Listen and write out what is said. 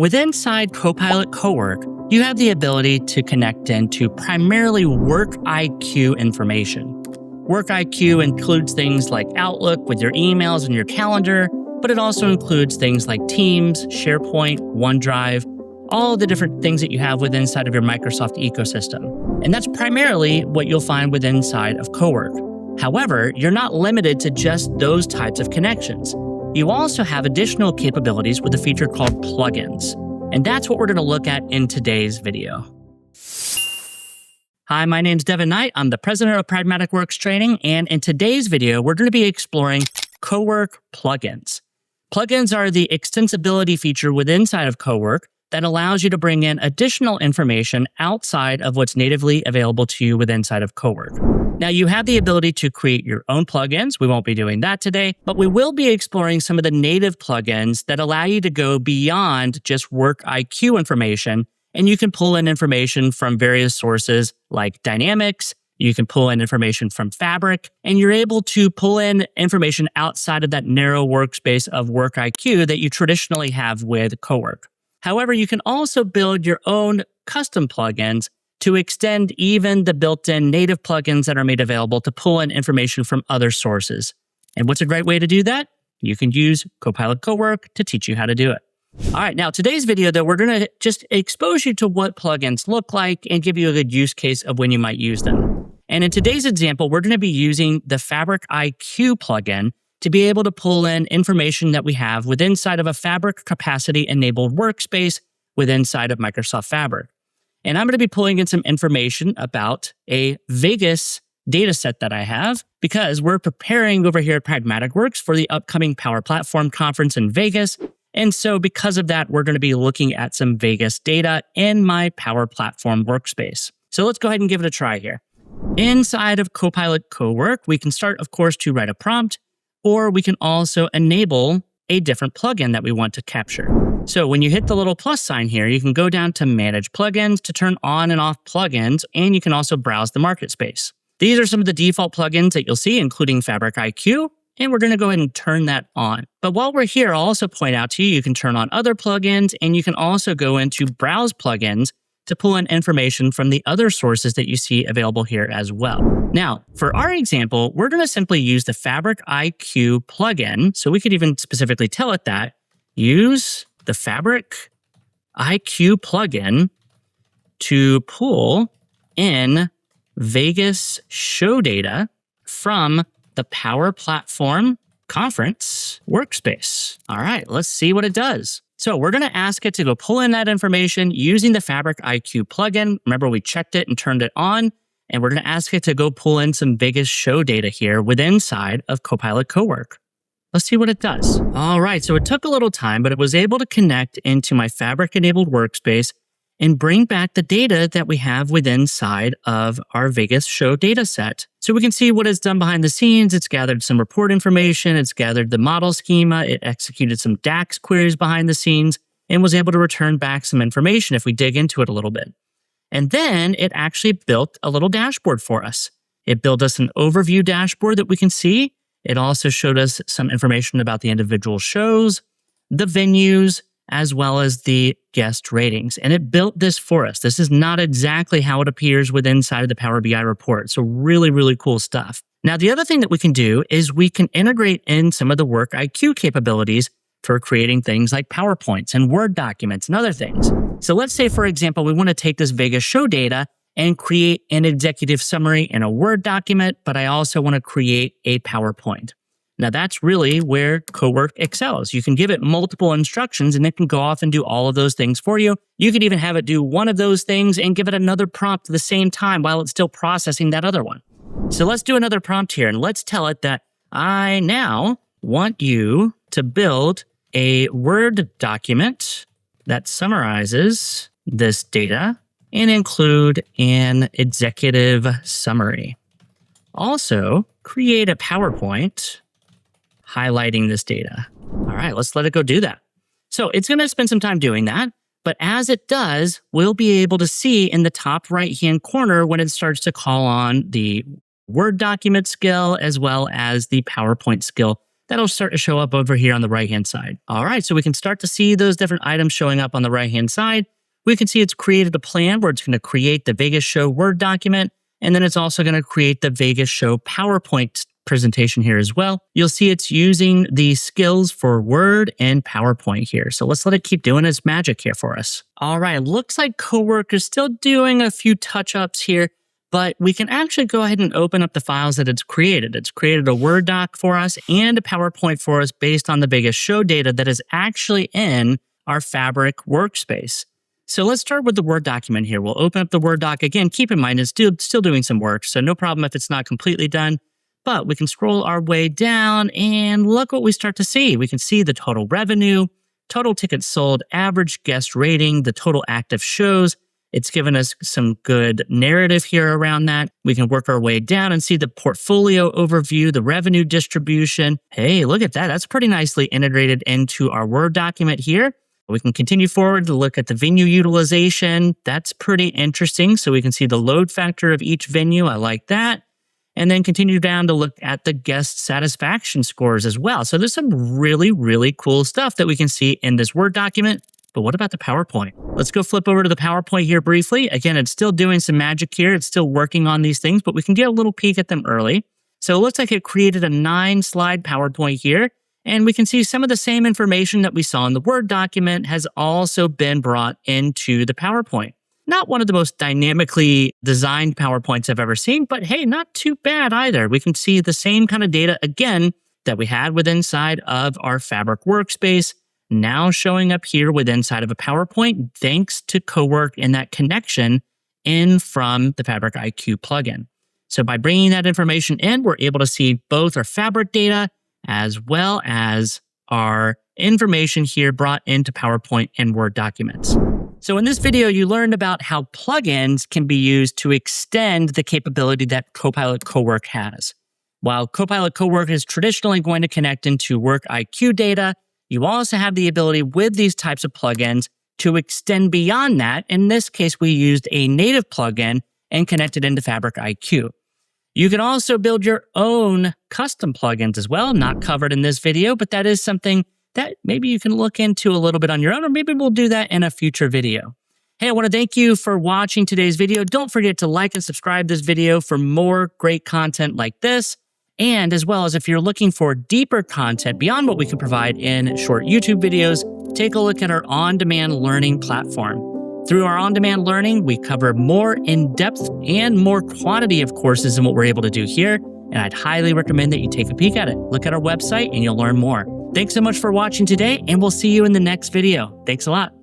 With inside Copilot Cowork, you have the ability to connect into primarily work IQ information. Work IQ includes things like Outlook with your emails and your calendar, but it also includes things like Teams, SharePoint, OneDrive, all the different things that you have within inside of your Microsoft ecosystem. And that's primarily what you'll find within inside of Cowork. However, you're not limited to just those types of connections. You also have additional capabilities with a feature called plugins. And that's what we're going to look at in today's video. Hi, my name's Devin Knight. I'm the president of Pragmatic Works Training. And in today's video, we're going to be exploring Cowork plugins. Plugins are the extensibility feature within inside of Cowork that allows you to bring in additional information outside of what's natively available to you within inside of Cowork. Now, you have the ability to create your own plugins. We won't be doing that today, but we will be exploring some of the native plugins that allow you to go beyond just work IQ information, and you can pull in information from various sources like Dynamics. You can pull in information from Fabric, and you're able to pull in information outside of that narrow workspace of work IQ that you traditionally have with Cowork. However, you can also build your own custom plugins to extend even the built-in native plugins that are made available to pull in information from other sources. And what's a great way to do that? You can use Copilot Cowork to teach you how to do it. All right, now today's video, though, we're going to just expose you to what plugins look like and give you a good use case of when you might use them. And in today's example, we're going to be using the Fabric IQ plugin to be able to pull in information that we have within inside of a Fabric capacity-enabled workspace within inside of Microsoft Fabric. And I'm going to be pulling in some information about a Vegas data set that I have because we're preparing over here at Pragmatic Works for the upcoming Power Platform Conference in Vegas. And so because of that, we're going to be looking at some Vegas data in my Power Platform workspace. So let's go ahead and give it a try here. Inside of Copilot Cowork, we can start, of course, to write a prompt, or we can also enable a different plugin that we want to capture. So when you hit the little plus sign here, you can go down to Manage Plugins to turn on and off plugins, and you can also browse the market space. These are some of the default plugins that you'll see, including Fabric IQ, and we're going to go ahead and turn that on. But while we're here, I'll also point out to you, you can turn on other plugins, and you can also go into Browse Plugins to pull in information from the other sources that you see available here as well. Now, for our example, we're going to simply use the Fabric IQ plugin. So we could even specifically tell it that use the Fabric IQ plugin to pull in Vegas show data from the Power Platform Conference workspace. All right, let's see what it does. So we're going to ask it to go pull in that information using the Fabric IQ plugin. Remember, we checked it and turned it on, and we're going to ask it to go pull in some Vegas show data here within inside of Copilot Cowork. Let's see what it does. All right, so it took a little time, but it was able to connect into my Fabric-enabled workspace and bring back the data that we have within inside of our Vegas show data set. So we can see what it's done behind the scenes. It's gathered some report information. It's gathered the model schema. It executed some DAX queries behind the scenes and was able to return back some information if we dig into it a little bit. And then it actually built a little dashboard for us. It built us an overview dashboard that we can see. It also showed us some information about the individual shows, the venues, as well as the guest ratings. And it built this for us. This is not exactly how it appears within inside of the Power BI report. So really, really cool stuff. Now, the other thing that we can do is we can integrate in some of the work IQ capabilities for creating things like PowerPoints and Word documents and other things. So let's say, for example, we want to take this Vegas show data and create an executive summary in a Word document, but I also want to create a PowerPoint. Now, that's really where Cowork excels. You can give it multiple instructions, and it can go off and do all of those things for you. You could even have it do one of those things and give it another prompt at the same time while it's still processing that other one. So let's do another prompt here, and let's tell it that I now want you to build a Word document that summarizes this data and include an executive summary. Also, create a PowerPoint highlighting this data. All right, let's let it go do that. So it's going to spend some time doing that, but as it does, we'll be able to see in the top right-hand corner when it starts to call on the Word document skill as well as the PowerPoint skill that'll start to show up over here on the right-hand side. All right, so we can start to see those different items showing up on the right-hand side. We can see it's created a plan where it's going to create the Vegas Show Word document, and then it's also going to create the Vegas Show PowerPoint presentation here as well. You'll see it's using the skills for Word and PowerPoint here. So let's let it keep doing its magic here for us. All right, looks like Co-work is still doing a few touch-ups here, but we can actually go ahead and open up the files that it's created. It's created a Word doc for us and a PowerPoint for us based on the Vegas Show data that is actually in our Fabric workspace. So let's start with the Word document here. We'll open up the Word doc. Again, keep in mind, it's still doing some work, so no problem if it's not completely done. But we can scroll our way down and look what we start to see. We can see the total revenue, total tickets sold, average guest rating, the total active shows. It's given us some good narrative here around that. We can work our way down and see the portfolio overview, the revenue distribution. Hey, look at that. That's pretty nicely integrated into our Word document here. We can continue forward to look at the venue utilization. That's pretty interesting. So we can see the load factor of each venue. I like that. And then continue down to look at the guest satisfaction scores as well. So there's some really, really cool stuff that we can see in this Word document. But what about the PowerPoint? Let's go flip over to the PowerPoint here briefly. Again, it's still doing some magic here. It's still working on these things, but we can get a little peek at them early. So it looks like it created a 9-slide PowerPoint here. And we can see some of the same information that we saw in the Word document has also been brought into the PowerPoint. Not one of the most dynamically designed PowerPoints I've ever seen, but hey, not too bad either. We can see the same kind of data again that we had with inside of our Fabric workspace, now showing up here with inside of a PowerPoint, thanks to Co-work and that connection in from the Fabric IQ plugin. So by bringing that information in, we're able to see both our Fabric data as well as our information here brought into PowerPoint and Word documents. So in this video, you learned about how plugins can be used to extend the capability that Copilot Cowork has. While Copilot Cowork is traditionally going to connect into Work IQ data, you also have the ability with these types of plugins to extend beyond that. In this case, we used a native plugin and connected into Fabric IQ. You can also build your own custom plugins as well, not covered in this video, but that is something that maybe you can look into a little bit on your own, or maybe we'll do that in a future video. Hey, I want to thank you for watching today's video. Don't forget to like and subscribe this video for more great content like this. And as well as if you're looking for deeper content beyond what we can provide in short YouTube videos, take a look at our on-demand learning platform. Through our on-demand learning, we cover more in-depth and more quantity of courses than what we're able to do here. And I'd highly recommend that you take a peek at it. Look at our website and you'll learn more. Thanks so much for watching today, and we'll see you in the next video. Thanks a lot.